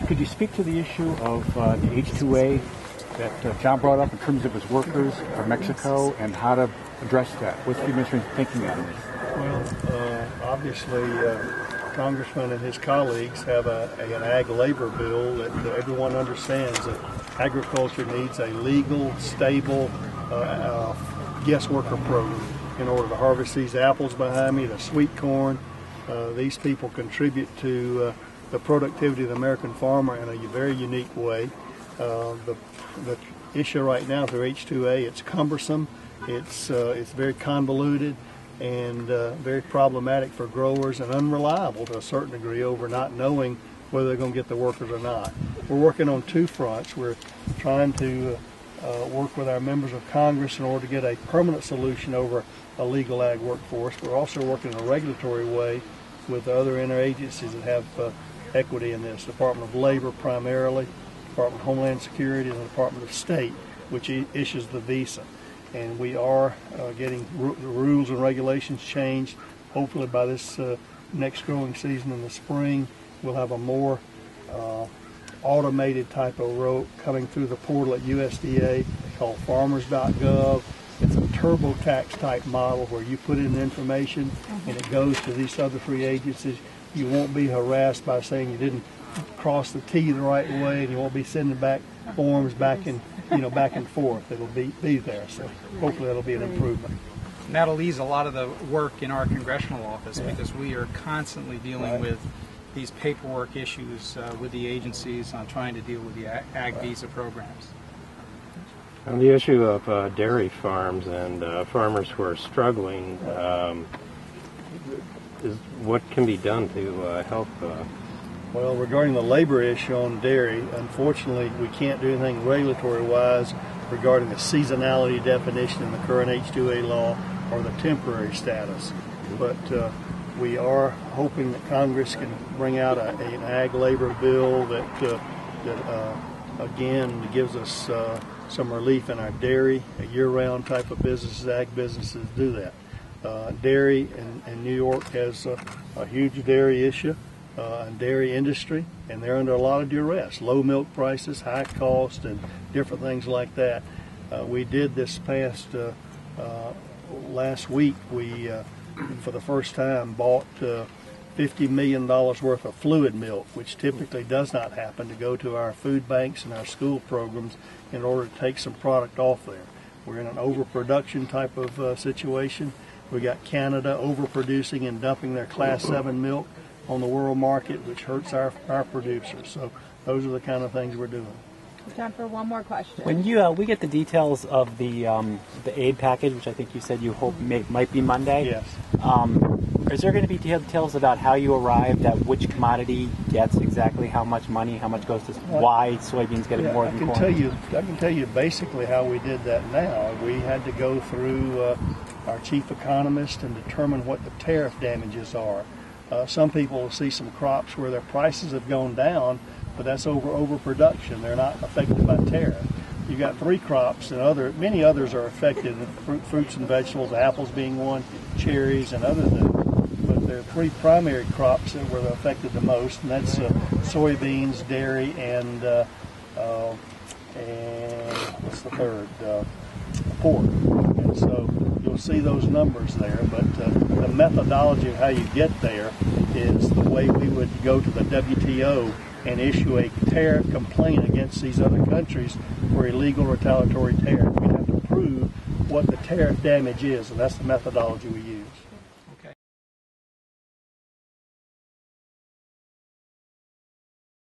Could you speak to the issue of the H-2A that John brought up in terms of his workers from Mexico and how to address that? What's the administration thinking on this? Well, obviously, Congressman and his colleagues have an ag labor bill that everyone understands that agriculture needs a legal, stable guest worker program in order to harvest these apples behind me, the sweet corn. These people contribute to the productivity of the American farmer in a very unique way. The issue right now through H-2A, it's cumbersome, it's very convoluted, and very problematic for growers and unreliable to a certain degree over not knowing whether they're going to get the workers or not. We're working on two fronts. We're trying to work with our members of Congress in order to get a permanent solution over a legal ag workforce. We're also working in a regulatory way with other interagencies that have equity in this. Department of Labor primarily, Department of Homeland Security, and the Department of State, which issues the visa. And we are getting the rules and regulations changed. Hopefully by this next growing season in the spring, we'll have a more automated type of route coming through the portal at USDA called farmers.gov. It's a TurboTax type model where you put in the information and it goes to these other free agencies. You won't be harassed by saying you didn't cross the T the right way, and you won't be sending back forms back and forth. It'll be there. So hopefully that'll be an improvement. And that'll ease a lot of the work in our congressional office because we are constantly dealing with these paperwork issues with the agencies on trying to deal with the ag visa programs. On the issue of dairy farms and farmers who are struggling, what can be done to help? Well, regarding the labor issue on dairy, unfortunately, we can't do anything regulatory-wise regarding the seasonality definition in the current H-2A law or the temporary status. But we are hoping that Congress can bring out an ag labor bill that again gives us some relief in our dairy, a year-round type of businesses. Ag businesses do that. Dairy in New York has a huge dairy issue. Dairy industry, and they're under a lot of duress. Low milk prices, high cost, and different things like that. We did this past last week. We, for the first time, bought $50 million worth of fluid milk, which typically does not happen, to go to our food banks and our school programs in order to take some product off there. We're in an overproduction type of situation. We got Canada overproducing and dumping their Class 7 milk on the world market, which hurts our producers. So those are the kind of things we're doing. Time for one more question. When we get the details of the aid package, which I think you said you hope might be Monday. Yes. Is there going to be details about how you arrived at which commodity gets exactly how much money, how much goes to why soybeans get more than corn? I can tell you basically how we did that now. We had to go through our chief economist and determine what the tariff damages are. Some people will see some crops where their prices have gone down, but that's overproduction. They're not affected by tariff. You've got three crops, and many others are affected, fruits and vegetables, apples being one, cherries, and other things. But there are three primary crops that were affected the most, and that's soybeans, dairy, and what's the third? Pork. And so you'll see those numbers there, but the methodology of how you get there is the way we would go to the WTO and issue a tariff complaint against these other countries for illegal retaliatory tariff. We have to prove what the tariff damage is, and that's the methodology we use.